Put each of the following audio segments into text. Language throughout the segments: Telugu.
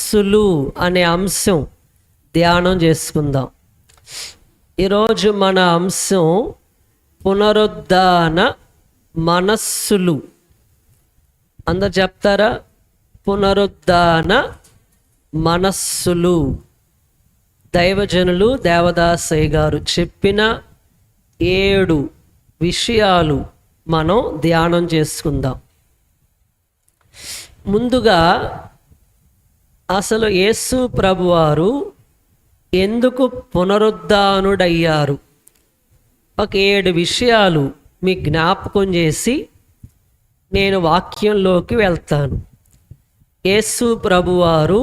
మనస్సులు అనే అంశం ధ్యానం చేసుకుందాం. ఈరోజు మన అంశం పునరుద్ధాన మనస్సులు. అందరు చెప్తారా? పునరుద్ధాన మనస్సులు. దైవజనులు దేవదాసయ్య గారు చెప్పిన 7 విషయాలు మనం ధ్యానం చేసుకుందాం. ముందుగా అసలు యేసు ప్రభువారు ఎందుకు పునరుద్ధానుడయ్యారు? ఒక 7 విషయాలు మీకు జ్ఞాపకం చేసి నేను వాక్యంలోకి వెళ్తాను. యేసు ప్రభువారు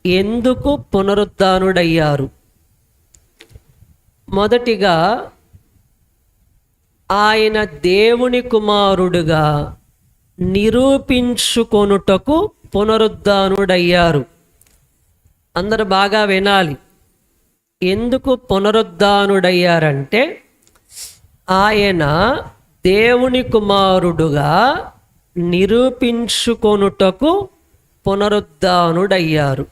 ఎందుకు పునరుద్ధానుడయ్యారు? మొదటిగా ఆయన దేవుని కుమారుడుగా నిరూపించుకొనుటకు పునరుద్ధానుడయ్యారు. అందరూ బాగా వినాలి. ఎందుకు పునరుద్ధానుడయ్యారంటే ఆయన దేవుని కుమారుడుగా నిరూపించుకొనుటకు పునరుద్ధానుడయ్యారు.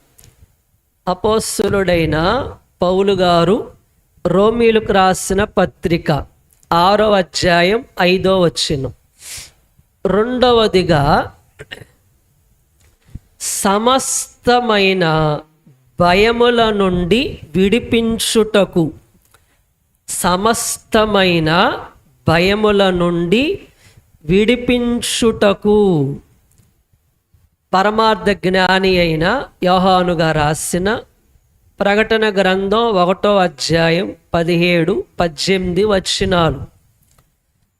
అపోస్తలుడైన పౌలు గారు రోమీలకు రాసిన పత్రిక 6వ అధ్యాయం 5వ వచనం. రెండవదిగా సమస్తమైన భయముల నుండి విడిపించుటకు, సమస్తమైన భయముల నుండి విడిపించుటకు పరమార్థ జ్ఞాని అయిన యోహాను గారు రాసిన ప్రకటన గ్రంథం 1వ అధ్యాయం 17-18 వచనాలు.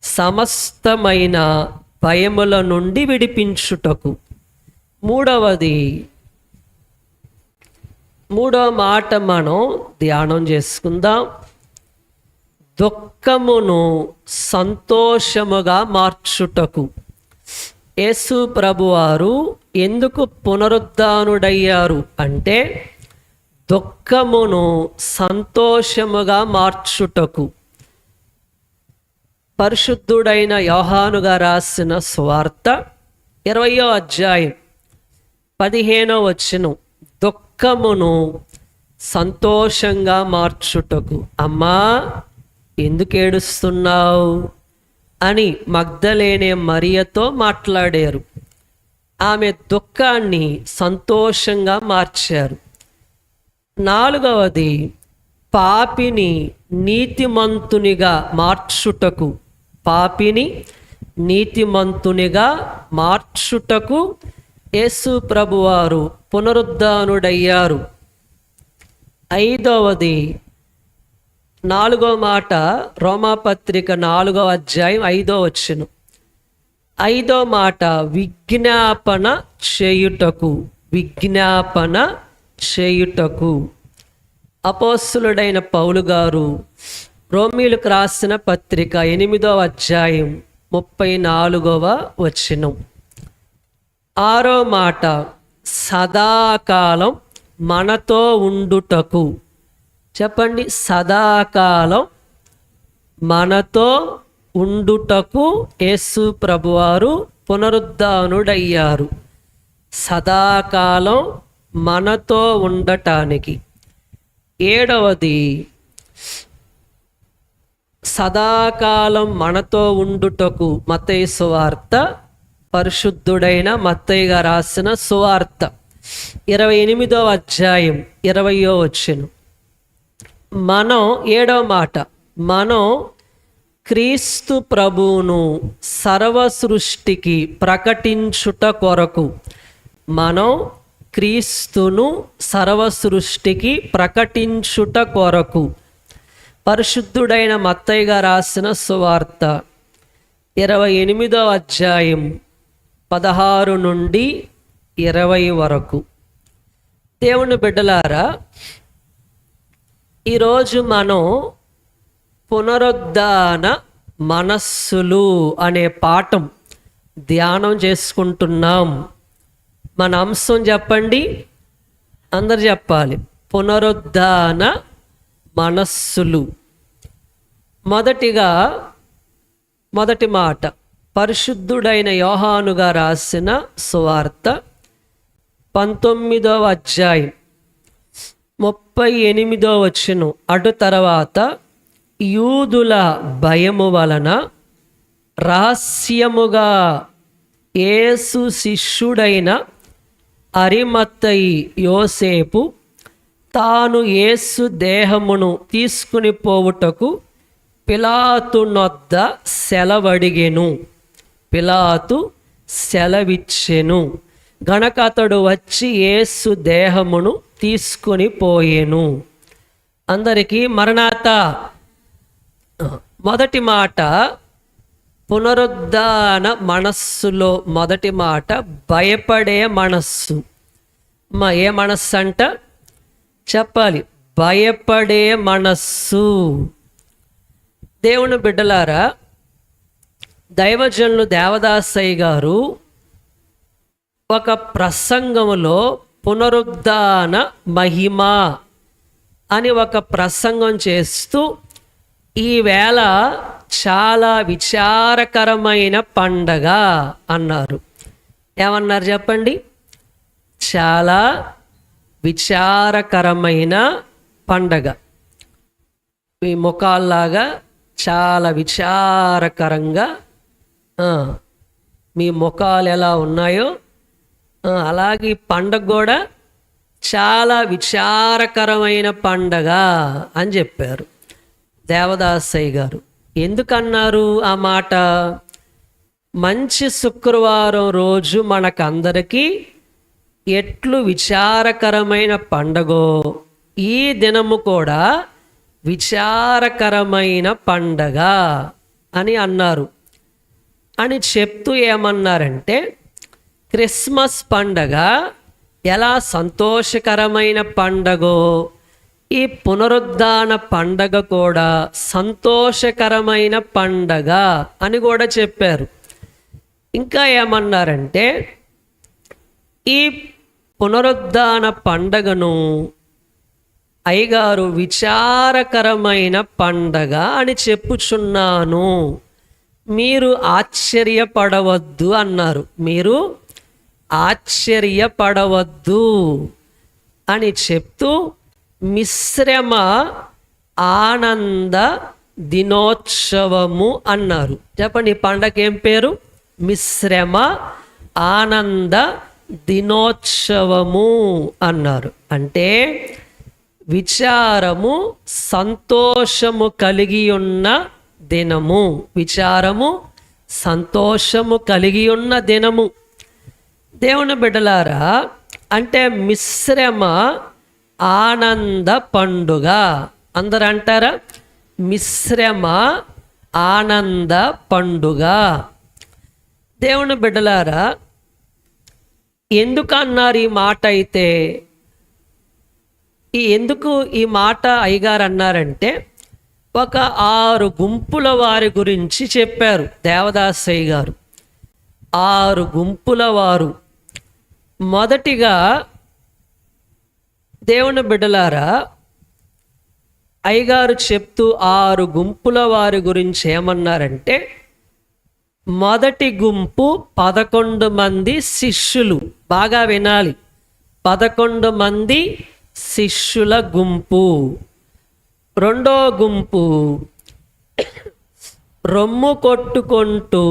సమస్తమైన భయముల నుండి విడిపించుటకు. మూడవ మాట మనం ధ్యానం చేసుకుందాం. దుఃఖమును సంతోషముగా మార్చుటకు. యేసు ప్రభువారు ఎందుకు పునరుద్ధానుడయ్యారు అంటే దుఃఖమును సంతోషముగా మార్చుటకు. పరిశుద్ధుడైన యోహాను గారు రాసిన సువార్త 20వ అధ్యాయం 15వ వచనం. దుఃఖమును సంతోషంగా మార్చుటకు. అమ్మా, ఎందుకు ఏడుస్తున్నావు అని మగ్దలేనే మరియతో మాట్లాడారు. ఆమె దుఃఖాన్ని సంతోషంగా మార్చారు. 4వది పాపిని నీతిమంతునిగా మార్చుటకు. పాపిని నీతిమంతునిగా మార్చుటకు యేసు ప్రభువారు పునరుద్ధానుడయ్యారు. 5వది 4వ మాట రోమాపత్రిక 4వ అధ్యాయం 5వ వచనం. 5వ మాట విజ్ఞాపన చేయుటకు. విజ్ఞాపన చేయుటకు. అపోస్తలుడైన పౌలు గారు రోమీలకు రాసిన పత్రిక 8వ అధ్యాయం 34వ వచనం. 6వ మాట సదాకాలం మనతో ఉండుటకు. చెప్పండి, సదాకాలం మనతో ఉండుటకు యేసు ప్రభువారు పునరుద్ధానుడయ్యారు. సదాకాలం మనతో ఉండటానికి. 7వది సదాకాలం మనతో ఉండుటకు మత్తయి సువార్త, పరిశుద్ధుడైన మత్తయి గారు రాసిన సువార్త 28వ అధ్యాయం 20వ వచనం. మనం 7వ మాట, మనం క్రీస్తు ప్రభువును సర్వ సృష్టికి ప్రకటించుట కొరకు. మనం క్రీస్తును సర్వ సృష్టికి ప్రకటించుట కొరకు. పరిశుద్ధుడైన మత్తయి గారు రాసిన సువార్త 28వ అధ్యాయం 16 నుండి 20 వరకు. దేవుని బిడ్డలారా, ఈరోజు మనం పునరుద్ధాన మనస్సులు అనే పాఠం ధ్యానం చేసుకుంటున్నాం. మన అంశం చెప్పండి, అందరు చెప్పాలి. పునరుద్ధాన మనస్సులు. మొదటి మాట పరిశుద్ధుడైన యోహానుగా రాసిన సువార్త 19వ అధ్యాయం 38వ వచనం. అటు తర్వాత యూదుల భయము వలన రహస్యముగా యేసు శిష్యుడైన అరిమత్తయి యోసేపు తాను యేసు దేహమును తీసుకుని పోవుటకు పిలాతు నొద్ద సెలవడిగెను. పిలాతు సెలవిచ్చెను గనక అతడు వచ్చి యేసు దేహమును తీసుకుని పోయెను. అందరికీ మరణాత. మొదటి మాట పునరుద్ధాన మనస్సులో మొదటి మాట భయపడే మనస్సు. ఏ మనస్సు అంట చెప్పాలి? భయపడే మనస్సు. దేవుని బిడ్డలారా, దైవజనులు దేవదాసయ్య గారు ఒక ప్రసంగములో పునరుద్ధాన మహిమ అని ఒక ప్రసంగం చేస్తూ ఈవేళ చాలా విచారకరమైన పండగ అన్నారు. ఏమన్నారు చెప్పండి? చాలా విచారకరమైన పండగ. మీ ముఖాల్లాగా చాలా విచారకరంగా మీ ముఖాలు ఎలా ఉన్నాయో అలాగే ఈ పండగ కూడా చాలా విచారకరమైన పండగ అని చెప్పారు దేవదాసయ్య గారు. ఎందుకన్నారు ఆ మాట? మంచి శుక్రవారం రోజు మనకందరికీ ఎట్లు విచారకరమైన పండగో ఈ దినము కూడా విచారకరమైన పండగ అని అన్నారు. అని చెప్తూ ఏమన్నారంటే, క్రిస్మస్ పండగ ఎలా సంతోషకరమైన పండగో ఈ పునరుద్ధాన పండగ కూడా సంతోషకరమైన పండగ అని కూడా చెప్పారు. ఇంకా ఏమన్నారంటే, ఈ పునరుద్ధాన పండగను అయ్యగారు విచారకరమైన పండగ అని చెప్పుచున్నాను, మీరు ఆశ్చర్యపడవద్దు అన్నారు. మీరు ఆశ్చర్యపడవద్దు అని చెప్తూ మిశ్రమ ఆనంద దినోత్సవము అన్నారు. చెప్పండి, ఈ పండగ ఏం పేరు? మిశ్రమ ఆనంద దినోత్సవము అన్నారు. అంటే విచారము సంతోషము కలిగి ఉన్న దినము. విచారము సంతోషము కలిగి ఉన్న దినము. దేవుని బిడ్డలారా, అంటే మిశ్రమ ఆనంద పండుగ. అందరూ అంటారా? మిశ్రమ ఆనంద పండుగ. దేవుని బిడ్డలారా, ఎందుకు అన్నారు ఈ మాట? అయితే ఎందుకు ఈ మాట అయ్యగారు అన్నారంటే, ఒక 6 గుంపుల వారి గురించి చెప్పారు దేవదాసయ్య గారు. 6 గుంపుల వారు. మొదటిగా దేవుని బిడ్డలారా, అయ్యగారు చెప్తూ 6 గుంపుల వారి గురించి ఏమన్నారంటే, మొదటి గుంపు 11 మంది శిష్యులు. బాగా వినాలి, 11 మంది శిష్యుల గుంపు. రెండో గుంపు రొమ్ము కొట్టుకుంటూ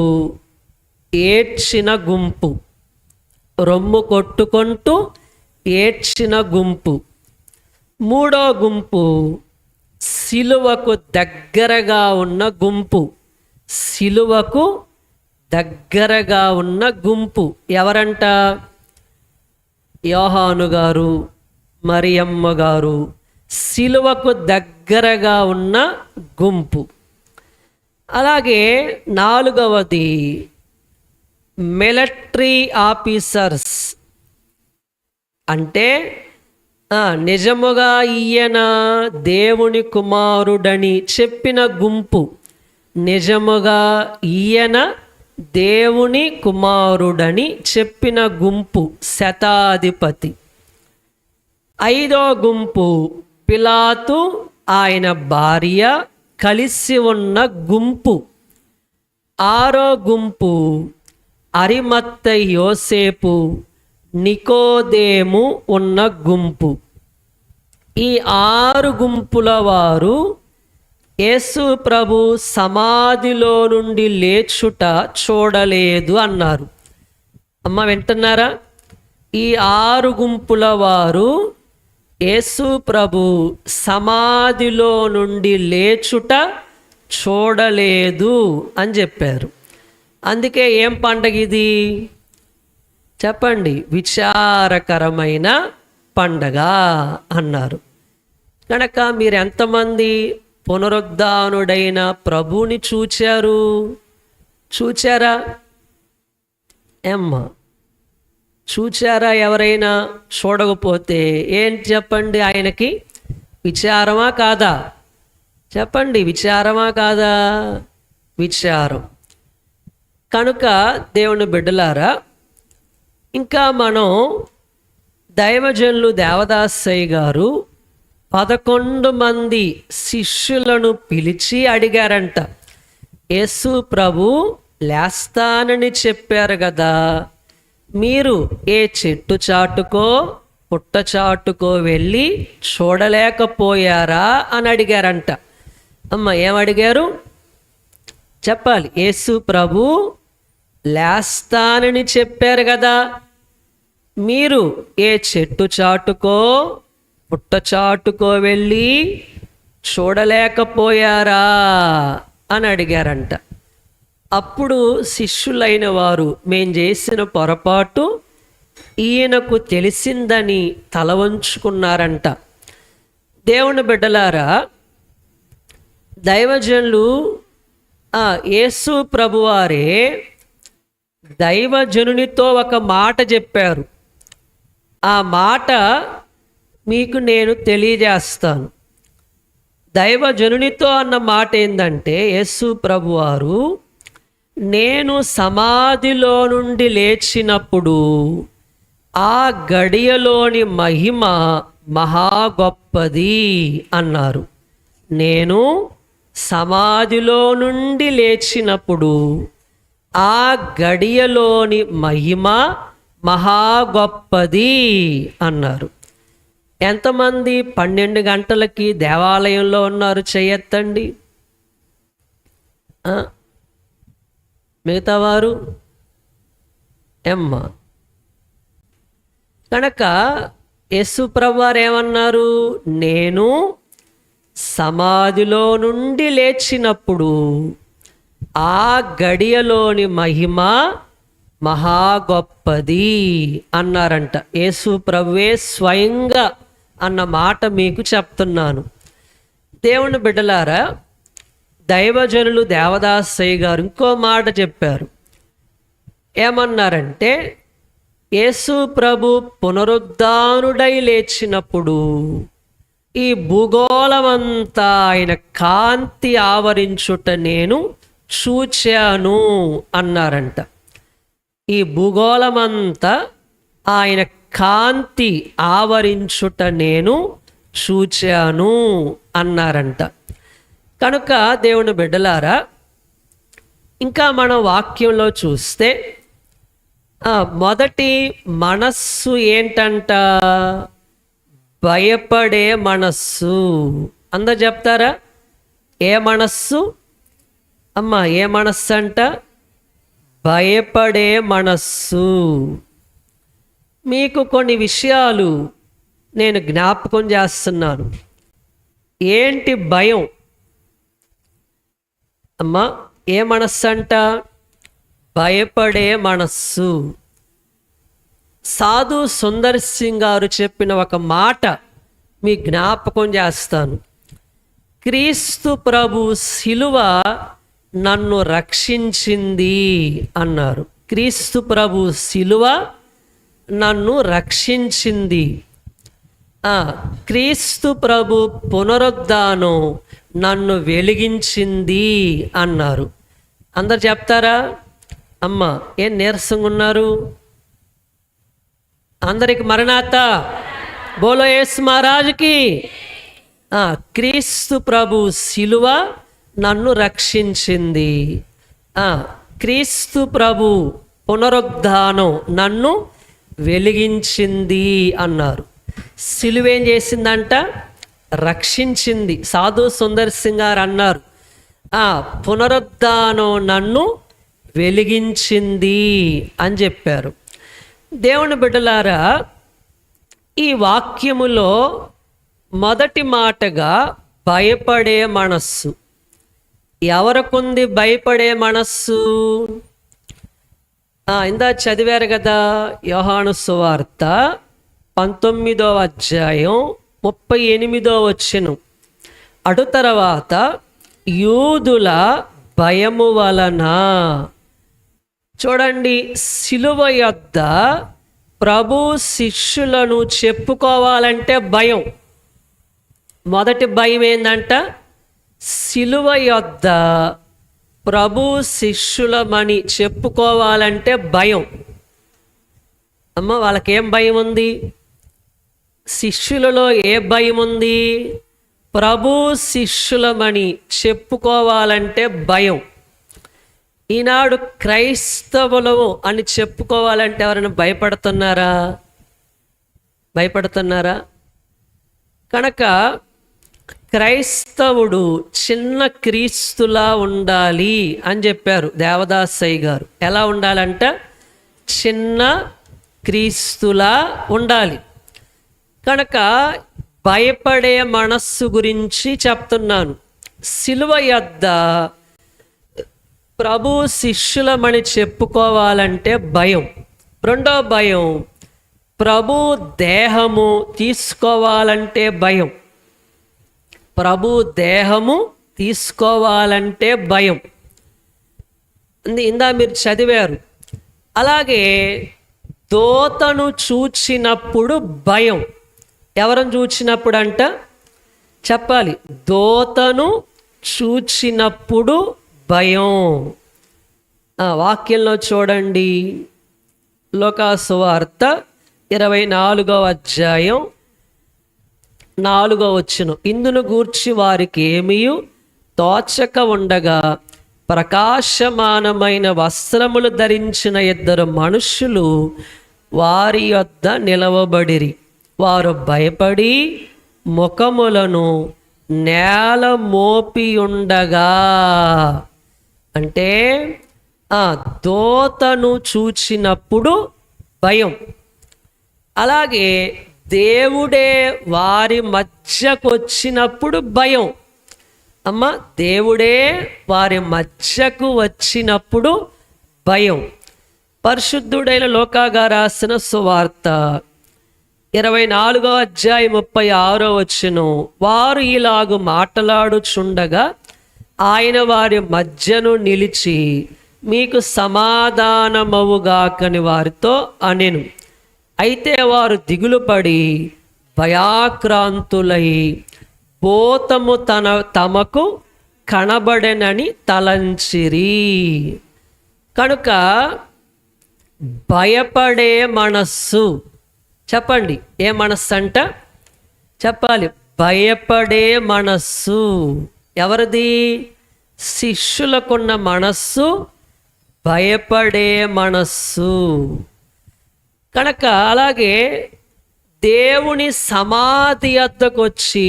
ఏడ్చిన గుంపు. రొమ్ము కొట్టుకుంటూ ఏడ్చిన గుంపు. మూడో గుంపు సిలువకు దగ్గరగా ఉన్న గుంపు. సిలువకు దగ్గరగా ఉన్న గుంపు ఎవరంట? యోహాను గారు, మరియమ్మ గారు సిలువకు దగ్గరగా ఉన్న గుంపు. అలాగే నాలుగవది మిలిటరీ ఆఫీసర్స్. అంటే నిజముగా ఈయన దేవుని కుమారుడని చెప్పిన గుంపు. నిజముగా ఈయన దేవుని కుమారుడని చెప్పిన గుంపు శతాధిపతి. ఐదో గుంపు పిలాతు ఆయన భార్య కలిసి ఉన్న గుంపు. ఆరో గుంపు అరిమత్తయి యోసేపు నికోదేము ఉన్న గుంపు. ఈ 6 గుంపుల వారు యేసు ప్రభు సమాధిలో నుండి లేచుట చూడలేదు అన్నారు. అమ్మ వింటున్నారా? ఈ 6 గుంపుల వారు యేసు ప్రభు సమాధిలో నుండి లేచుట చూడలేదు అని చెప్పారు. అందుకే ఏం పండగ ఇది చెప్పండి? విచారకరమైన పండగ అన్నారు. కనుక మీరు ఎంతమంది పునరుద్ధానుడైన ప్రభువుని చూచారా? ఏమ్మా చూచారా? ఎవరైనా చూడకపోతే ఏంటి చెప్పండి? ఆయనకి విచారమా కాదా? చెప్పండి, విచారమా కాదా? విచారం. కనుక దేవుని బిడ్డలారా, ఇంకా మనం దైవజనులు దేవదాసయ్య గారు 11 మంది శిష్యులను పిలిచి అడిగారంట, యేసు ప్రభు లేస్తానని చెప్పారు కదా, మీరు ఏ చెట్టు చాటుకో పుట్ట చాటుకో వెళ్ళి చూడలేకపోయారా అని అడిగారంట. అమ్మ ఏమడిగారు చెప్పాలి? యేసు ప్రభు లేస్తానని చెప్పారు కదా, మీరు ఏ చెట్టు చాటుకో పుట్ట చాటుకో వెళ్ళి చూడలేకపోయారా అని అడిగారంట. అప్పుడు శిష్యులైన వారు మేం చేసిన పొరపాటు ఈయనకు తెలిసిందని తల వంచుకున్నారంట. దేవుని బిడ్డలారా, దైవజనులు యేసు ప్రభువారే దైవజనునితో ఒక మాట చెప్పారు. ఆ మాట మీకు నేను తెలియజేస్తాను. దైవజనునితో అన్న మాట ఏంటంటే, యేసు ప్రభువారు నేను సమాధిలో నుండి లేచినప్పుడు ఆ గడియలోని మహిమ మహా గొప్పది అన్నారు. నేను సమాధిలో నుండి లేచినప్పుడు ఆ గడియలోని మహిమ మహా గొప్పది అన్నారు. ఎంతమంది 12 గంటలకి దేవాలయంలో ఉన్నారు? చెయ్యెత్తండి. మిగతా వారు ఎమ్మ. కనుక యేసు ప్రభువారు ఏమన్నారు? నేను సమాధిలో నుండి లేచినప్పుడు ఆ గడియలోని మహిమ మహా గొప్పది అన్నారంట. యేసు ప్రభువే స్వయంగా అన్న మాట మీకు చెప్తున్నాను. దేవుని బిడ్డలారా, దైవజనులు దేవదాసయ్య గారు ఇంకో మాట చెప్పారు. ఏమన్నారంటే, యేసు ప్రభు పునరుద్ధానుడై లేచినప్పుడు ఈ భూగోళమంతా ఆయన కాంతి ఆవరించుట నేను చూచాను అన్నారంట. ఈ భూగోళమంతా ఆయన కాంతి ఆవరించుట నేను చూచాను అన్నారంట. కనుక దేవుని బిడ్డలారా, ఇంకా మనం వాక్యంలో చూస్తే మొదటి మనస్సు ఏంటంట? భయపడే మనస్సు. అందరు చెప్తారా? ఏ మనస్సు అమ్మా? ఏ మనస్సు అంట? భయపడే మనస్సు. మీకు కొన్ని విషయాలు నేను జ్ఞాపకం చేస్తున్నాను. ఏంటి భయం అమ్మా? ఏ మనస్సు అంట? భయపడే మనస్సు. సాధు సుందర్ సింగ్ గారు చెప్పిన ఒక మాట మీ జ్ఞాపకం చేస్తాను. క్రీస్తు ప్రభు శిలువ నన్ను రక్షించింది అన్నారు. క్రీస్తు ప్రభు శిలువ నన్ను రక్షించింది. క్రీస్తు ప్రభు పునరుద్ధానం నన్ను వెలిగించింది అన్నారు. అందరు చెప్తారా? అమ్మ ఏం నీరసంగా ఉన్నారు? అందరికి మరణాత బోలో యేసు మహారాజుకి. క్రీస్తు ప్రభు శిలువ నన్ను రక్షించింది. క్రీస్తు ప్రభు పునరుద్ధానం నన్ను వెలిగించింది అన్నారు. సిలువ ఏం చేసిందంట? రక్షించింది. సాధు సుందర్ సింగ్ గారు అన్నారు, పునరుద్ధానం నన్ను వెలిగించింది అని చెప్పారు. దేవుని బిడ్డలారా, ఈ వాక్యములో మొదటి మాటగా భయపడే మనస్సు. ఎవరికుంది భయపడే మనస్సు? ఇందా చదివారు కదా, యోహాను సువార్త 19వ అధ్యాయం 38వ వచనం. అటు తర్వాత యూదుల భయము వలన. చూడండి, సిలువ యొద్ద ప్రభు శిష్యులను చెప్పుకోవాలంటే భయం. మొదటి భయం ఏందంట? సిలువ యొద్ద ప్రభు శిష్యులమని చెప్పుకోవాలంటే భయం. వాళ్ళకేం భయం ఉంది? శిష్యులలో ఏ భయం ఉంది? ప్రభు శిష్యులమని చెప్పుకోవాలంటే భయం. ఈనాడు క్రైస్తవులము అని చెప్పుకోవాలంటే ఎవరైనా భయపడుతున్నారా? కనుక క్రైస్తవుడు చిన్న క్రీస్తులా ఉండాలి అని చెప్పారు దేవదాసయ్య గారు. ఎలా ఉండాలంట? చిన్న క్రీస్తులా ఉండాలి. కనుక భయపడే మనస్సు గురించి చెప్తున్నాను. సిలువ యొద్ద ప్రభు శిష్యులమని చెప్పుకోవాలంటే భయం. రెండో భయం, ప్రభు దేహము తీసుకోవాలంటే భయం. ప్రభు దేహము తీసుకోవాలంటే భయం. ఇందా మీరు చదివారు. అలాగే దోతను చూచినప్పుడు భయం. ఎవరిని చూచినప్పుడు అంట? చెప్పాలి. దోతను చూచినప్పుడు భయం. వాక్యంలో చూడండి, లూకాసు వార్త 24వ అధ్యాయం 4వ వచనం. ఇందును గూర్చి వారికి ఏమీ తోచక ఉండగా ప్రకాశమానమైన వస్త్రములు ధరించిన 2 మనుష్యులు వారి యొద్ద నిలవబడిరి. వారు భయపడి ముఖములను నేల మోపి ఉండగా, అంటే దోతను చూచినప్పుడు భయం. అలాగే దేవుడే వారి మధ్యకు వచ్చినప్పుడు భయం. దేవుడే వారి మధ్యకు వచ్చినప్పుడు భయం. పరిశుద్ధుడైన లూకా గారు రాసిన సువార్త 24వ అధ్యాయం 36వ వచనం. వారు ఇలాగు మాట్లాడుచుండగా ఆయన వారి మధ్యను నిలిచి, మీకు సమాధానమవుగాకని వారితో అనెను. అయితే వారు దిగులుపడి భయాక్రాంతులై భూతము తమకు కనబడెనని తలంచిరి. కనుక భయపడే మనస్సు. చెప్పండి, ఏ మనస్సు అంట? చెప్పాలి. భయపడే మనస్సు ఎవరిది? శిష్యులకున్న మనస్సు భయపడే మనస్సు. కనుక అలాగే దేవుని సమాధి వద్దకు వచ్చి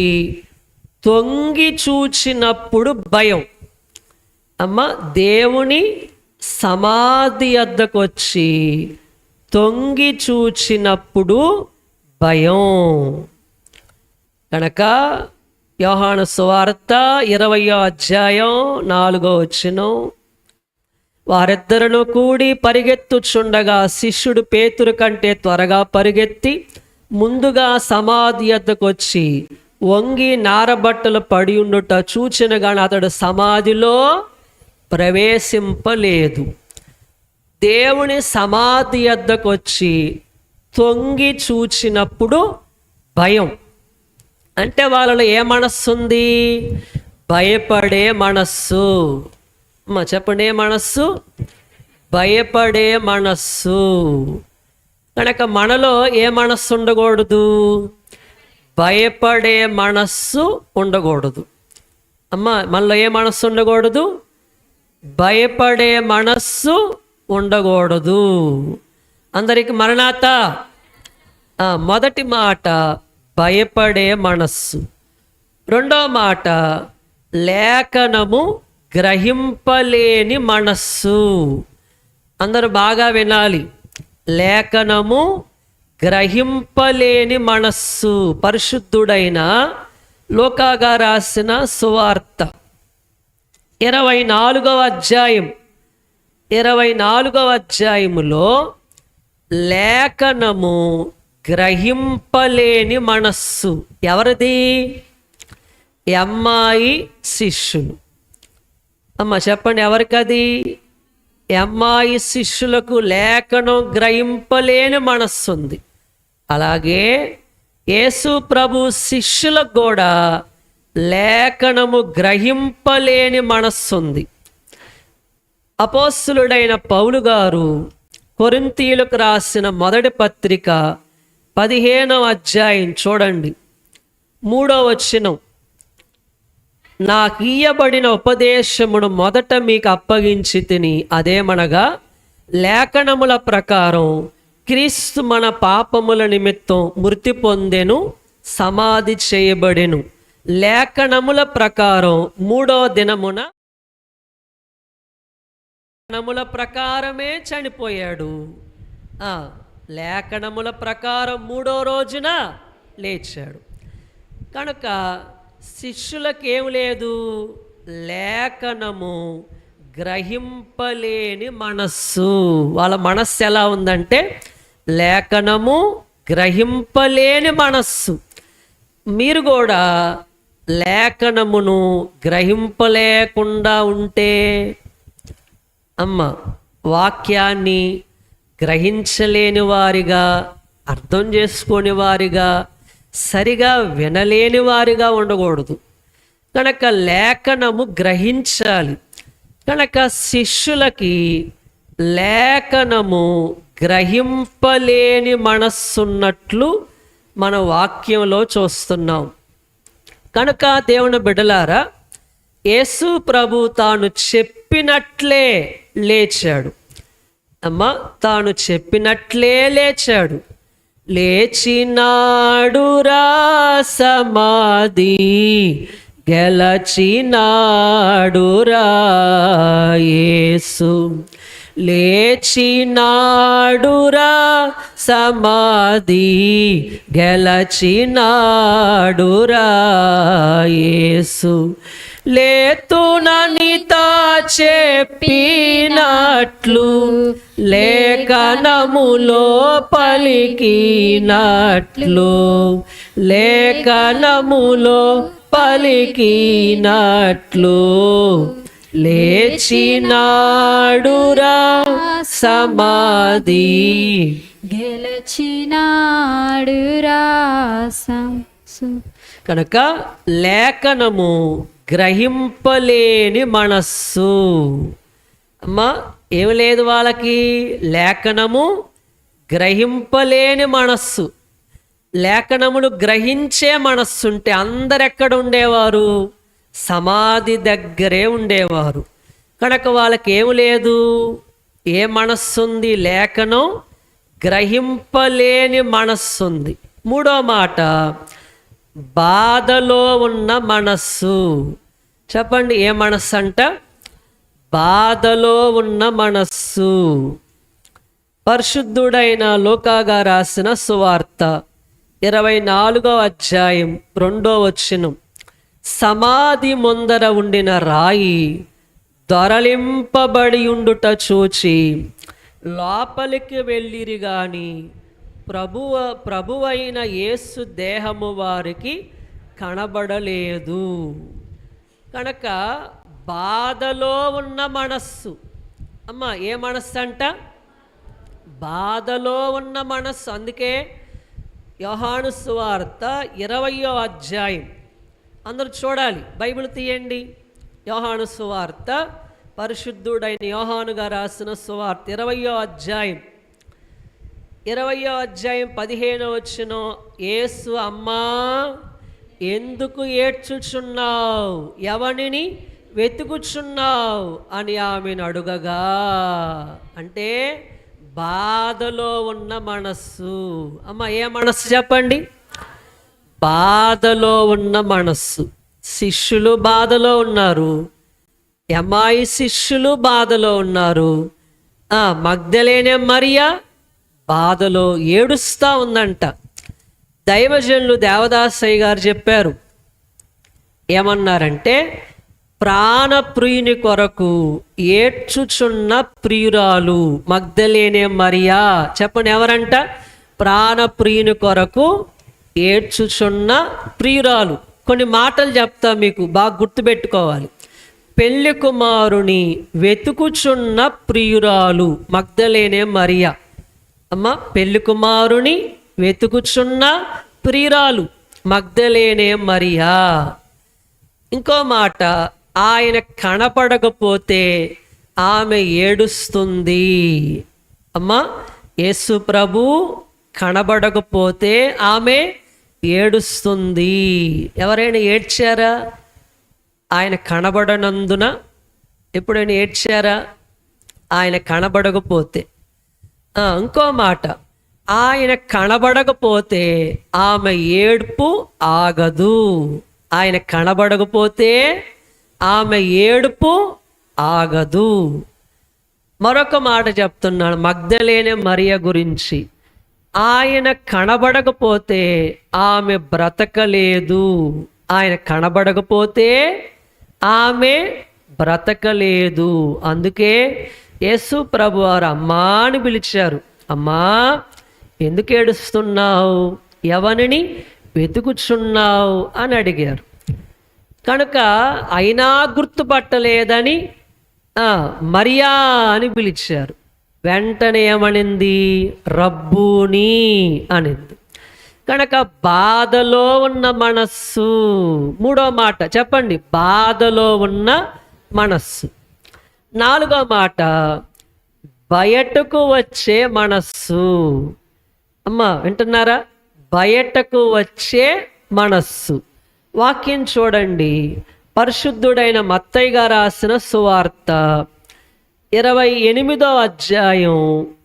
తొంగి చూచినప్పుడు భయం. దేవుని సమాధి వద్దకు వచ్చి తొంగి చూచినప్పుడు భయం. కనుక యోహాను సువార్త 20వ అధ్యాయం 4వ వచనం. వారిద్దరును కూడి పరిగెత్తుచుండగా శిష్యుడు పేతురు కంటే త్వరగా పరిగెత్తి ముందుగా సమాధి వద్దకు వచ్చి వంగి నారబట్టలు పడి ఉండుట చూచిన గాని అతడు సమాధిలో ప్రవేశింపలేదు. దేవుని సమాధి వద్దకు వచ్చి తొంగి చూచినప్పుడు భయం. అంటే వాళ్ళలో ఏ మనస్సు ఉంది? భయపడే మనస్సు. చెప్పండి, ఏ మనస్సు? భయపడే మనస్సు. కనుక మనలో ఏ మనస్సు ఉండకూడదు? భయపడే మనస్సు ఉండకూడదు. మనలో ఏ మనస్సు ఉండకూడదు? భయపడే మనస్సు ఉండకూడదు. అందరికి మరణాత. మొదటి మాట భయపడే మనస్సు. రెండో మాట లేఖనము గ్రహింపలేని మనస్సు. అందరూ బాగా వినాలి. లేఖనము గ్రహింపలేని మనస్సు. పరిశుద్ధుడైన లూకా రాసిన సువార్త 24వ అధ్యాయం 24వ అధ్యాయములో లేఖనము గ్రహింపలేని మనస్సు ఎవరిది? అమ్మాయి శిష్యులు. అమ్మ చెప్పండి, ఎవరికది? అమ్మాయి శిష్యులకు లేఖనం గ్రహింపలేని మనస్సు ఉంది. అలాగే యేసు ప్రభు శిష్యులకు కూడా లేఖనము గ్రహింపలేని మనస్సు ఉంది. అపోస్తులుడైన పౌలు గారు కొరింథీయులకు రాసిన మొదటి పత్రిక 15వ అధ్యాయం చూడండి, 3వ వచనం. నాకు ఇయ్యబడిన ఉపదేశమును మొదట మీకు అప్పగించి తిని, అదేమనగా లేఖనముల ప్రకారం క్రీస్తు మన పాపముల నిమిత్తం మృతి పొందెను, సమాధి చేయబడెను. లేఖనముల ప్రకారం 3వ దినమున లేఖనముల ప్రకారమే చనిపోయాడు. లేఖనముల ప్రకారం 3వ రోజున లేచాడు. కనుక శిష్యులకు ఏం లేదు? లేఖనము గ్రహింపలేని మనస్సు. వాళ్ళ మనస్సు ఎలా ఉందంటే లేఖనము గ్రహింపలేని మనస్సు. మీరు కూడా లేఖనమును గ్రహింపలేకుండా ఉంటే, వాక్యాన్ని గ్రహించలేని వారిగా, అర్థం చేసుకోని వారిగా, సరిగా వినలేని వారిగా ఉండకూడదు. కనుక లేఖనము గ్రహించాలి. కనుక శిష్యులకి లేఖనము గ్రహింపలేని మనస్సున్నట్లు మన వాక్యంలో చూస్తున్నాం. కనుక దేవుని బిడ్డలారా, యేసు ప్రభు తాను చెప్పినట్లే లేచాడు. తాను చెప్పినట్లే లేచాడు. లేచినాడురా సమాధి గెలచినాడురా యేసు. లేచినాడురా సమాధి గెలచినాడురా యేసు. లేతుననితా చెప్పినట్లు లేఖనములో పలికినట్లు, లేఖనములో పలికినట్లు లేచినాడురా సమాధి గెలచినాడురా. కనుక లేఖనము గ్రహింపలేని మనస్సు. ఏమి లేదు వాళ్ళకి? లేఖనము గ్రహింపలేని మనస్సు. లేఖనములు గ్రహించే మనస్సు ఉంటే అందరెక్కడ ఉండేవారు? సమాధి దగ్గరే ఉండేవారు. కనుక వాళ్ళకి ఏమి లేదు? ఏ మనస్సు ఉంది? లేఖనం గ్రహింపలేని మనస్సు ఉంది. 3వ మాట బాధలో ఉన్న మనస్సు. చెప్పండి, ఏ మనస్సు అంట? బాధలో ఉన్న మనస్సు. పరిశుద్ధుడైన లూకా రాసిన సువార్త 24వ అధ్యాయం 2వ వచనం. సమాధి ముందర ఉండిన రాయి దొరలింపబడి ఉండుట చూచి లోపలికి వెళ్ళిరి గాని ప్రభువైన యేసు దేహము వారికి కనబడలేదు. కనుక బాధలో ఉన్న మనస్సు. ఏ మనస్సు అంట? బాధలో ఉన్న మనస్సు. అందుకే యోహాను సువార్త 20వ అధ్యాయం, అందరూ చూడాలి, బైబిల్ తీయండి. యోహాను సువార్త, పరిశుద్ధుడైన యోహానుగా రాసిన సువార్త 20వ అధ్యాయం 15వ వచనం. యేసు, అమ్మా ఎందుకు ఏడ్చుచున్నావు? ఎవనిని వెతుకుచున్నావు అని ఆమెను అడుగగా, అంటే బాధలో ఉన్న మనస్సు. అమ్మ, ఏ మనస్సు చెప్పండి? బాధలో ఉన్న మనస్సు. శిష్యులు బాధలో ఉన్నారు, అమ్మాయి శిష్యులు బాధలో ఉన్నారు. మగ్దలేనే మరియా బాధలో ఏడుస్తూ ఉందంట. దైవజనులు దేవదాసయ్య గారు చెప్పారు, ఏమన్నారంటే, ప్రాణప్రియుని కొరకు ఏడ్చుచున్న ప్రియురాలు మగ్దలేనే మరియా. చెప్పండి, ఎవరంట? ప్రాణప్రియుని కొరకు ఏడ్చుచున్న ప్రియురాలు. కొన్ని మాటలు చెప్తా, మీకు బాగా గుర్తుపెట్టుకోవాలి. పెళ్లి కుమారుని వెతుకుచున్న ప్రియురాలు మగ్దలేనే మరియా. అమ్మ, పెళ్లి కుమారుని వెతుకుచున్న ప్రియురాలు మగ్దలేనే మరియా. ఇంకో మాట, ఆయన కనపడకపోతే ఆమె ఏడుస్తుంది. అమ్మ, యేసు ప్రభు కనబడకపోతే ఆమె ఏడుస్తుంది. ఎవరైనా ఏడ్చారా? ఆయన కనబడనందున ఎప్పుడైనా ఏడ్చారా? ఆయన కనబడకపోతే. ఇంకో మాట, ఆయన కనబడకపోతే ఆమె ఏడుపు ఆగదు. ఆయన కనబడకపోతే ఆమె ఏడుపు ఆగదు. మరొక మాట చెప్తున్నాను మగ్దలేనే మరియ గురించి. ఆయన కనబడకపోతే ఆమె బ్రతకలేదు. ఆయన కనబడకపోతే ఆమె బ్రతకలేదు. అందుకే యేసు ప్రభు వారు అమ్మా అని పిలిచారు. అమ్మా, ఎందుకు ఏడుస్తున్నావు? ఎవరిని వెతుకుచున్నావు అని అడిగారు. కనుక అయినా గుర్తుపట్టలేదని మరియా అని పిలిచారు. వెంటనే ఏమనింది? రబ్బూని అనింది. కనుక బాధలో ఉన్న మనస్సు. మూడో మాట చెప్పండి, బాధలో ఉన్న మనస్సు. నాలుగో మాట, బయటకు వచ్చే మనస్సు. అమ్మ, వింటున్నారా? బయటకు వచ్చే మనస్సు. వాక్యం చూడండి, పరిశుద్ధుడైన మత్తయి గారు రాసిన సువార్త 28వ అధ్యాయం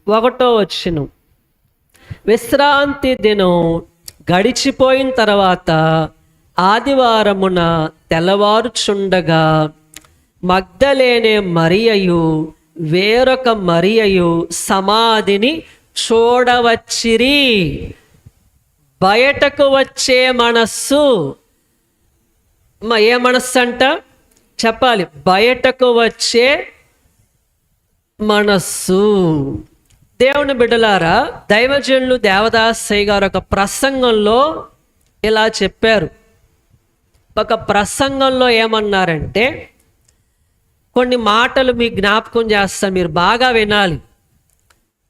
1వ వచనం. విశ్రాంతి దినం గడిచిపోయిన తర్వాత ఆదివారమున తెల్లవారుచుండగా మగ్దలేనే మరియయు వేరొక మరియయు సమాధిని చూడవచ్చిరి. బయటకు వచ్చే మనస్సు. ఏ మనస్సు అంట? చెప్పాలి, బయటకు వచ్చే మనస్సు. దేవుని బిడ్డలారా, దైవజనులు దేవదాసయ్య గారు ఒక ప్రసంగంలో ఇలా చెప్పారు. ఒక ప్రసంగంలో ఏమన్నారంటే, కొన్ని మాటలు మీ జ్ఞాపకం చేస్తాను, మీరు బాగా వినాలి.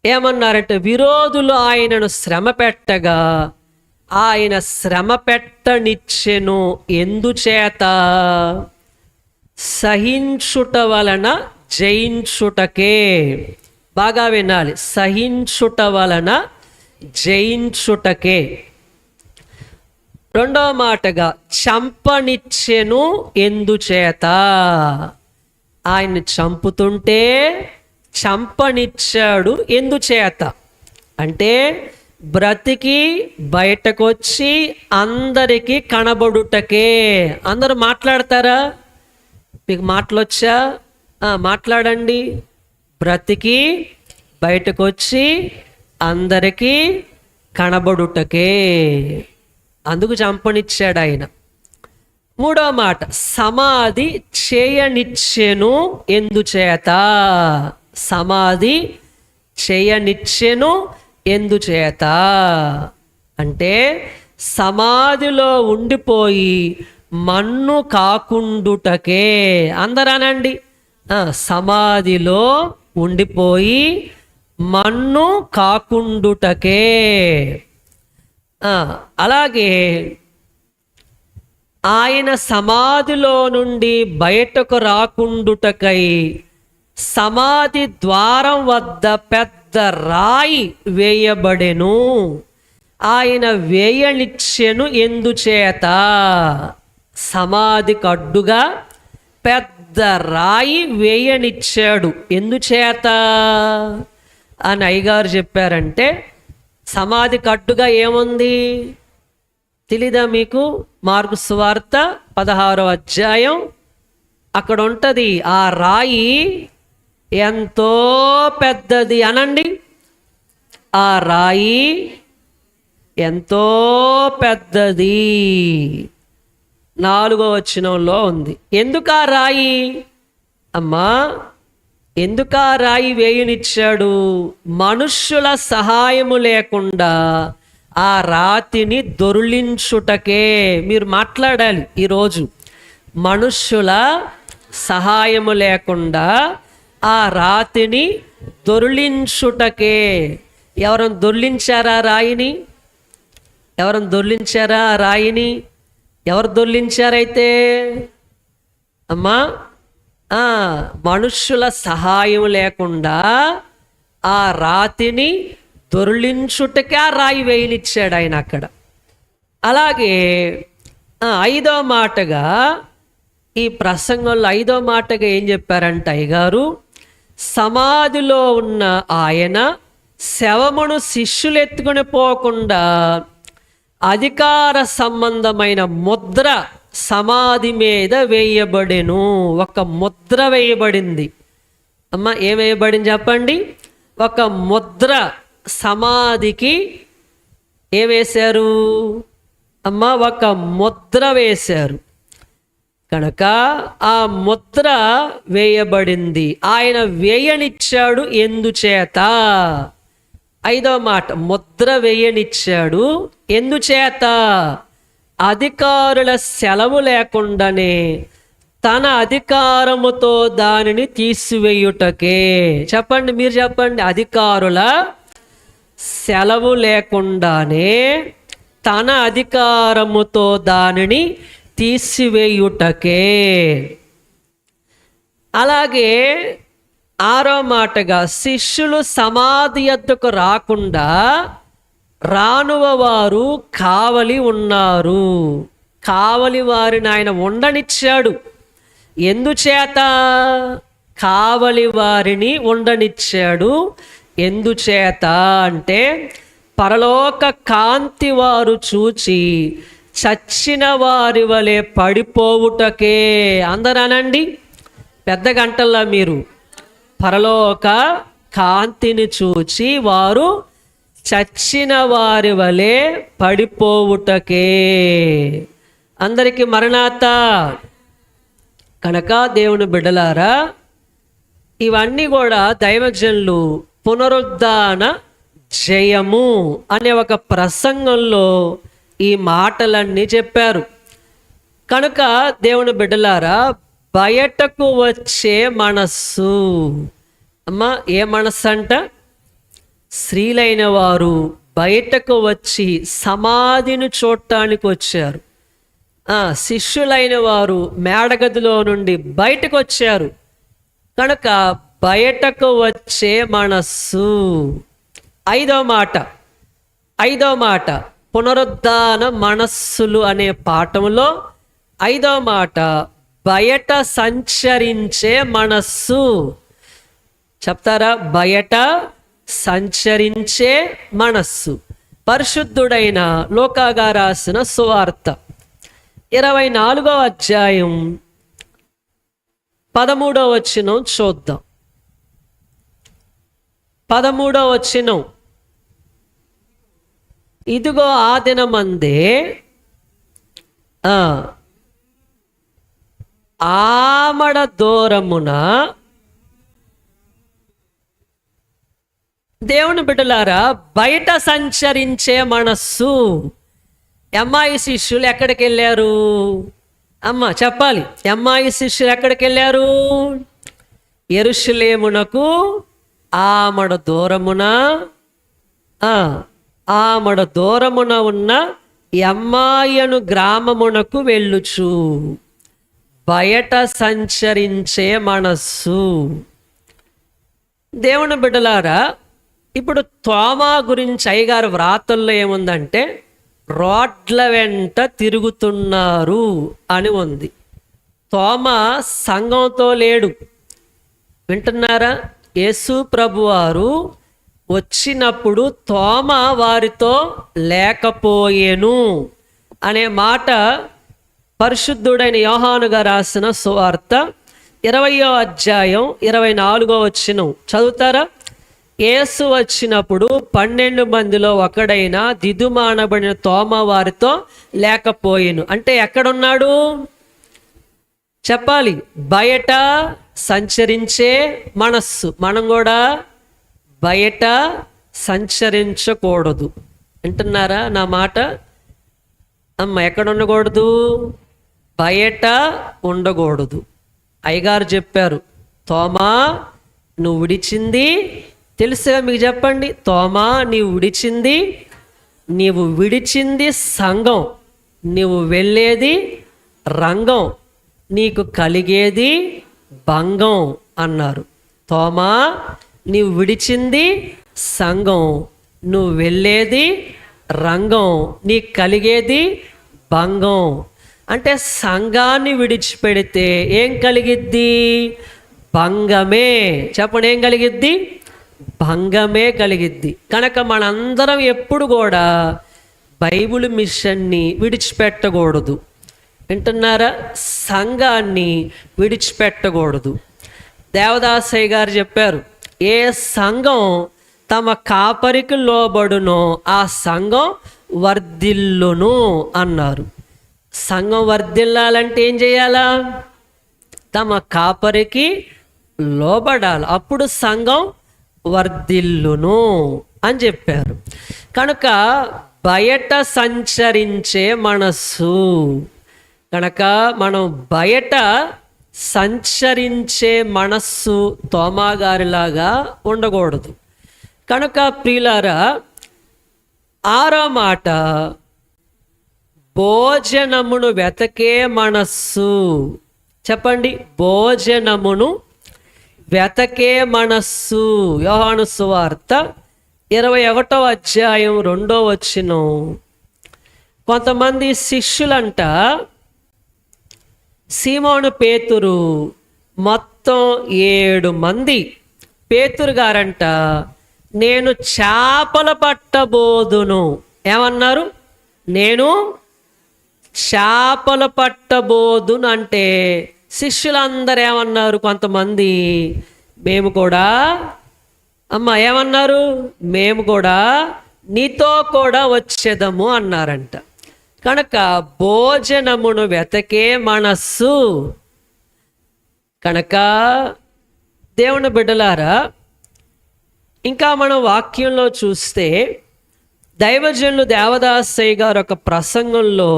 ఏమన్నారంటే, విరోధులు ఆయనను శ్రమ పెట్టగా ఆయన శ్రమ పెట్టనిచ్చెను. ఎందుచేత? సహించుట వలన జయించుటకే. బాగా వినాలి, సహించుట వలన జయించుటకే. రెండవ మాటగా, చంపనిచ్చెను. ఎందుచేత? ఆయన్ని చంపుతుంటే చంపనిచ్చాడు. ఎందుచేత అంటే, బ్రతికి బయటకు వచ్చి అందరికీ కనబడుటకే. అందరూ మాట్లాడతారా? మీకు మాటలొచ్చా? మాట్లాడండి. బ్రతికి బయటకు వచ్చి అందరికీ కనబడుటకే, అందుకు చంపనిచ్చాడు ఆయన. మూడో మాట, సమాధి చేయనిచ్చెను. ఎందుచేత? సమాధి చేయనిచ్చెను. ఎందుచేత అంటే, సమాధిలో ఉండిపోయి మన్ను కాకుండుటకే. అందరానండి, సమాధిలో ఉండిపోయి మన్ను కాకుండుటకే. అలాగే ఆయన సమాధిలో నుండి బయటకు రాకుండుటకై సమాధి ద్వారం వద్ద పెద్ద రాయి వేయబడెను. ఆయన వేయనిచ్చెను. ఎందుచేత? సమాధికి అడ్డుగా పెద్ద రాయి వేయనిచ్చాడు. ఎందుచేత? అని అయ్యగారు చెప్పారంటే సమాధికి అడ్డుగా ఏముంది తెలీదా మీకు? మార్కు సువార్త 16వ అధ్యాయం అక్కడ ఉంటుంది. ఆ రాయి ఎంతో పెద్దది అనండి. ఆ రాయి ఎంతో పెద్దది 4వ వచనంలో ఉంది. ఎందుకు ఆ రాయి అమ్మా, ఎందుకు ఆ రాయి వేయనిచ్చాడు? మనుష్యుల సహాయము లేకుండా ఆ రాతిని దొర్లించుటకే. మీరు మాట్లాడాలి ఈరోజు. మనుష్యుల సహాయము లేకుండా ఆ రాతిని దొర్లించుటకే. ఎవరైనా దొర్లించారా రాయిని? ఎవరైనా దొర్లించారా ఆ రాయిని? ఎవరు దొర్లించారైతే అమ్మా? మనుష్యుల సహాయం లేకుండా ఆ రాతిని దొర్లించుటకే ఆ రాయి వేయనిచ్చాడు ఆయన అక్కడ. అలాగే 5వ మాటగా ఈ ప్రసంగంలో 5వ మాటగా ఏం చెప్పారంటే అయ్యగారు, సమాధిలో ఉన్న ఆయన శవమును శిష్యులు ఎత్తుకుని పోకుండా అధికార సంబంధమైన ముద్ర సమాధి మీద వేయబడెను. ఒక ముద్ర వేయబడింది. అమ్మ, ఏం వేయబడింది చెప్పండి? ఒక ముద్ర సమాధికి ఏం వేశారు అమ్మ? ఒక ముద్ర వేశారు కనుక ఆ ముద్ర వేయబడింది. ఆయన వేయనిచ్చాడు ఎందుచేత? 5వ మాట, ముద్ర వేయనిచ్చాడు ఎందుచేత? అధికారుల సెలవు లేకుండానే తన అధికారముతో దానిని తీసివేయుటకే. చెప్పండి, మీరు చెప్పండి. అధికారుల సెలవు లేకుండానే తన అధికారముతో దానిని తీసివేయుటకే. అలాగే 6వ మాటగా శిష్యులు సమాధి యొద్దకు రాకుండా రానువ వారు కావలి ఉన్నారు. కావలి వారిని ఆయన ఉండనిచ్చాడు. ఎందుచేత కావలి వారిని ఉండనిచ్చాడు? ఎందుచేత అంటే పరలోక కాంతి వారు చూచి చచ్చిన వారి వలె పడిపోవుటకే. అందరూ అనండి పెద్ద గంటల్లో మీరు. పరలోక కాంతిని చూచి వారు చచ్చిన వారి వలె పడిపోవుటకే. అందరికీ మరణాత. కనుక దేవుని బిడ్డలారా, ఇవన్నీ కూడా దైవజనులు పునరుద్ధాన జయము అనే ఒక ప్రసంగంలో ఈ మాటలన్నీ చెప్పారు. కనుక దేవుని బిడ్డలారా, బయటకు వచ్చే మనస్సు అమ్మ, ఏ మనస్సు అంట? స్త్రీలైన వారు బయటకు వచ్చి సమాధిని చూడటానికి వచ్చారు. శిష్యులైన వారు మేడగదిలో నుండి బయటకు వచ్చారు. కనుక బయటకు వచ్చే మనస్సు. 5వ మాట పునరుద్ధాన మనస్సులు అనే పాఠంలో 5వ మాట బయట సంచరించే మనస్సు. చెప్తారా? బయట సంచరించే మనస్సు. పరిశుద్ధుడైన లూకా రాసిన సువార్త 24వ అధ్యాయం 13వ వచనం చూద్దాం. 13వ వచనం, ఇదిగో ఆ దినమందే ఆమడ దూరమున. దేవుని బిడ్డలారా, బయట సంచరించే మనస్సు. ఎమ్మాయి శిష్యులు ఎక్కడికి వెళ్ళారు? అమ్మ చెప్పాలి. ఎమ్మాయి శిష్యులు ఎక్కడికి వెళ్ళారు? యెరూషలేమునకు ఆమడ దూరమున ఉన్న ఎమ్మాయను గ్రామమునకు వెళ్ళుచు. బయట సంచరించే మనస్సు. దేవుని బిడ్డలారా, ఇప్పుడు తోమా గురించి అయ్యగారు వ్రాతల్లో ఏముందంటే రోడ్ల వెంట తిరుగుతున్నారు అని ఉంది. తోమా సంఘంతో లేడు. వింటున్నారా? యేసు ప్రభువారు వచ్చినప్పుడు తోమ వారితో లేకపోయెను అనే మాట పరిశుద్ధుడైన యోహానుగా రాసిన సువార్త 20వ అధ్యాయం 24వ వచనం చదువుతారా? యేసు వచ్చినప్పుడు 12 మందిలో ఒకడైన దిదుమానబడిన తోమ వారితో లేకపోయెను. అంటే ఎక్కడున్నాడు చెప్పాలి? బయట సంచరించే మనస్సు. మనం కూడా బయట సంచరించకూడదు. వింటున్నారా నా మాట? ఎక్కడ ఉండకూడదు? బయట ఉండకూడదు. అయ్యగారు చెప్పారు, తోమా నువ్వు విడిచింది తెలుసుగా, మీకు చెప్పండి. తోమా నీవు విడిచింది సంఘం, నీవు వెళ్ళేది రంగం, నీకు కలిగేది భంగం అన్నారు. తోమా నీవు విడిచింది సంఘం, నువ్వు వెళ్ళేది రంగం, నీకు కలిగేది భంగం. అంటే సంఘాన్ని విడిచిపెడితే ఏం కలిగిద్ది? భంగమే. చెప్పండి, ఏం కలిగిద్ది? భంగమే కలిగిద్ది. కనుక మనందరం ఎప్పుడు కూడా బైబిల్ మిషన్ని విడిచిపెట్టకూడదు. వింటున్నారా? సంఘాన్ని విడిచిపెట్టకూడదు. దేవదాసయ్య గారు చెప్పారు, ఏ సంఘం తమ కాపరికి లోబడునో ఆ సంఘం వర్ధిల్లును అన్నారు. సంఘం వర్ధిల్లాలంటే ఏం చేయాలా? తమ కాపరికి లోబడాలి, అప్పుడు సంఘం వర్ధిల్లును అని చెప్పారు. కనుక బయట సంచరించే మనస్సు, కనుక మనం బయట సంచరించే మనస్సు తోమా గారిలాగా ఉండకూడదు. కనుక ప్రియులారా, 6వ మాట, భోజనమును వెతకే మనస్సు. చెప్పండి, భోజనమును వెతకే మనస్సు. యోహాను సువార్త 21వ అధ్యాయం 2వ వచనం. కొంతమంది శిష్యులంట, సీమోను పేతురు మొత్తం 7 మంది. పేతురు గారంట, నేను చేపలు పట్టబోదును. ఏమన్నారు? నేను చేపలు పట్టబోదును అంటే శిష్యులందరూ ఏమన్నారు? కొంతమంది మేము కూడా ఏమన్నారు? మేము కూడా నీతో కూడా వచ్చేదము అన్నారంట. కనుక భోజనమును వెతకే మనస్సు. కనుక దేవుని బిడ్డలారా, ఇంకా మనం వాక్యంలో చూస్తే దైవజనులు దేవదాసయ్య గారు ఒక ప్రసంగంలో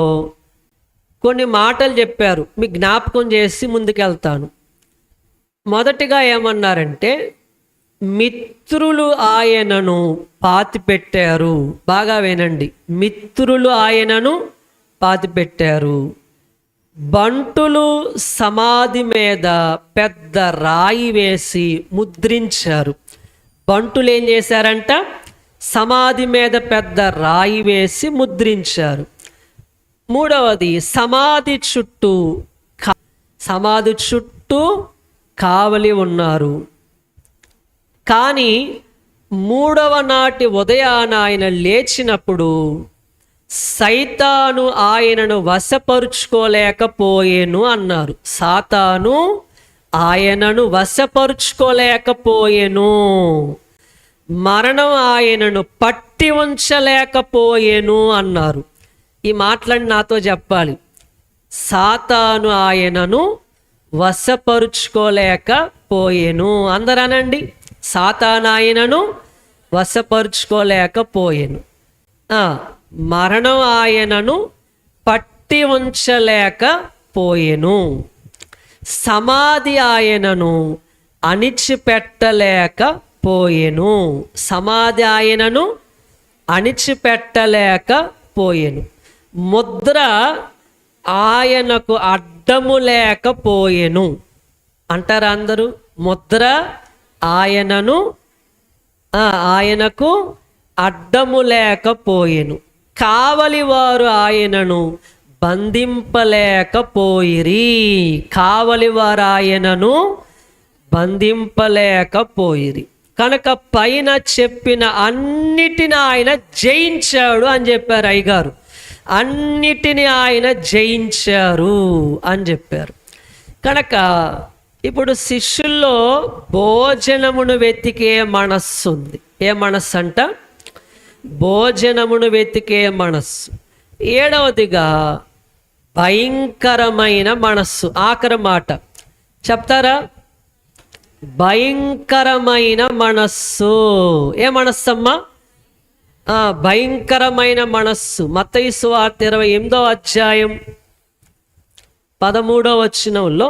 కొన్ని మాటలు చెప్పారు. మీకు జ్ఞాపకం చేసి ముందుకెళ్తాను. మొదటిగా ఏమన్నారంటే, మిత్రులు ఆయనను పాతిపెట్టారు. బాగా వినండి, మిత్రులు ఆయనను పాతిపెట్టారు. బంటులు సమాధి మీద పెద్ద రాయి వేసి ముద్రించారు. బంటులు ఏం చేశారంట? సమాధి మీద పెద్ద రాయి వేసి ముద్రించారు. మూడవది, సమాధి చుట్టూ కావలి ఉన్నారు. కానీ 3వ నాటి ఉదయాన ఆయన లేచినప్పుడు సైతాను ఆయనను వశపరుచుకోలేకపోయేను అన్నారు. సాతాను ఆయనను వశపరుచుకోలేకపోయేను, మరణం ఆయనను పట్టి ఉంచలేకపోయేను అన్నారు. ఈ మాటలను నాతో చెప్పాలి. సాతాను ఆయనను వశపరుచుకోలేకపోయేను. అందరూ అనండి, సాతాను ఆయనను వశపరుచుకోలేకపోయేను, మరణం ఆయనను పట్టి ఉంచలేకపోయేను, సమాధి ఆయనను అణిచిపెట్టలేకపోయేను. సమాధి ఆయనను అణిచిపెట్టలేకపోయేను. ముద్ర ఆయనకు అడ్డము లేకపోయేను అంటారు అందరూ. ముద్ర ఆయనకు అడ్డము లేకపోయేను. కావలి వారు ఆయనను బంధింపలేకపోయిరి. కావలి వారు ఆయనను బంధింపలేకపోయిరి. కనుక పైన చెప్పిన అన్నిటిని ఆయన జయించాడు అని చెప్పారు అయ్యగారు. అన్నిటిని ఆయన జయించారు అని చెప్పారు. కనుక ఇప్పుడు శిష్యుల్లో భోజనమును వెతికే మనస్సు ఉంది. ఏ మనస్సు అంట? భోజనమును వెతికే మనస్సు. ఏడవదిగా భయంకరమైన మనస్సు. ఆఖరి మాట చెప్తారా? భయంకరమైన మనస్సు. ఏ మనస్సు అమ్మా? భయంకరమైన మనస్సు. మత్తయి సువార్త 28వ అధ్యాయం 13వ వచనంలో,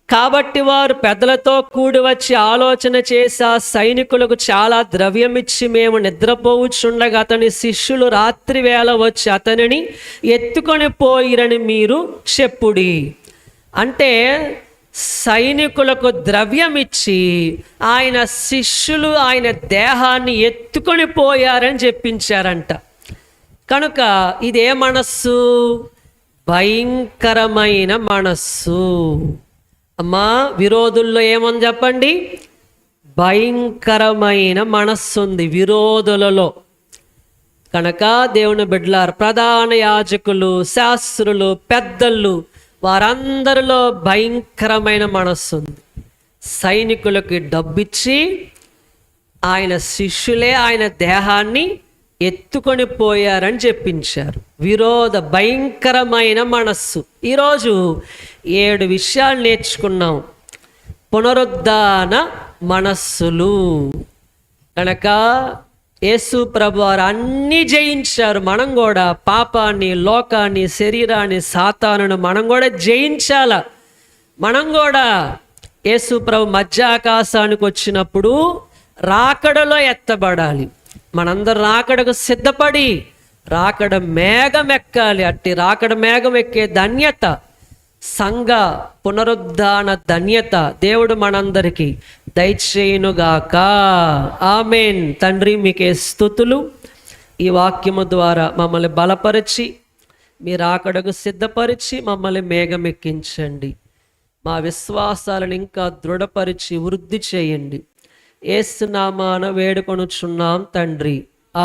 కాబట్టి వారు పెద్దలతో కూడి వచ్చి ఆలోచన చేసి ఆ సైనికులకు చాలా ద్రవ్యమిచ్చి మేము నిద్రపోవుచుండగా అతని శిష్యులు రాత్రి వేళ వచ్చి అతనిని ఎత్తుకొని పోయిరని మీరు చెప్పుడి. అంటే సైనికులకు ద్రవ్యమిచ్చి ఆయన శిష్యులు ఆయన దేహాన్ని ఎత్తుకొని పోయారని చెప్పించారంట. కనుక ఇదే మనస్సు? భయంకరమైన మనస్సు. అమ్మా, విరోధుల్లో ఏమని చెప్పండి? భయంకరమైన మనస్సు ఉంది విరోధులలో. కనుక దేవుని బిడ్డలారు, ప్రధాన యాజకులు, శాస్త్రులు, పెద్దలు, వారందరిలో భయంకరమైన మనస్సు ఉంది. సైనికులకి డబ్బిచ్చి ఆయన శిష్యులే ఆయన దేహాన్ని ఎత్తుకొని పోయారని చెప్పించారు. విరోధ భయంకరమైన మనస్సు. ఈరోజు 7 విషయాలు నేర్చుకున్నాం. పునరుద్ధాన మనస్సులు. కనుక యేసు ప్రభువారు అన్నీ జయించారు. మనం కూడా పాపాన్ని, లోకాన్ని, శరీరాన్ని, సాతానును మనం కూడా జయించాల. మనం కూడా యేసు ప్రభు మధ్య ఆకాశానికి వచ్చినప్పుడు రాకడలో ఎత్తబడాలి. మనందరూ రాకడకు సిద్ధపడి రాకడ మేఘం ఎక్కాలి. అట్టి రాకడ మేఘం ఎక్కే ధన్యత, సంఘ పునరుద్ధాన ధన్యత దేవుడు మనందరికీ దయచేయునుగాక. ఆమేన్. తండ్రి, మీకే స్తుతులు. ఈ వాక్యము ద్వారా మమ్మల్ని బలపరిచి మీ రాకడకు సిద్ధపరిచి మమ్మల్ని మేఘం ఎక్కించండి. మా విశ్వాసాలను ఇంకా దృఢపరిచి వృద్ధి చేయండి. యేసు నామాన వేడుకొనుచున్నాం తండ్రి. ఆమేన్.